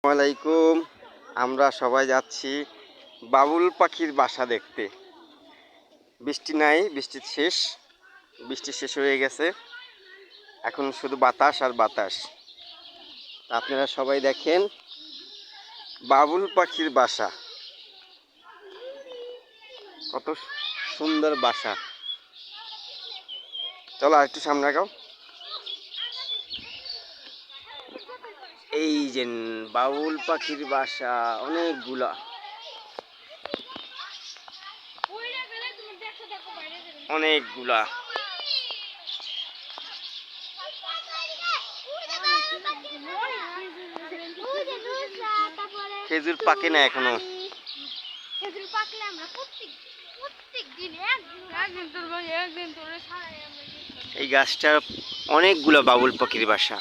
আসসালামাইকুম। আমরা সবাই যাচ্ছি বাবুল পাখির বাসা দেখতে। বৃষ্টি নাই, বৃষ্টি শেষ হয়ে গেছে। এখন শুধু বাতাস আর বাতাস। আপনারা সবাই দেখেন বাবুল পাখির বাসা, কত সুন্দর বাসা। চলো আর একটু সামনে আগাও। এই যে বাবুল পাখির বাসা, অনেকগুলা অনেকগুলা খেজুর পাকে না এখনো। এই গাছটা অনেকগুলা বাবুল পাখির বাসা।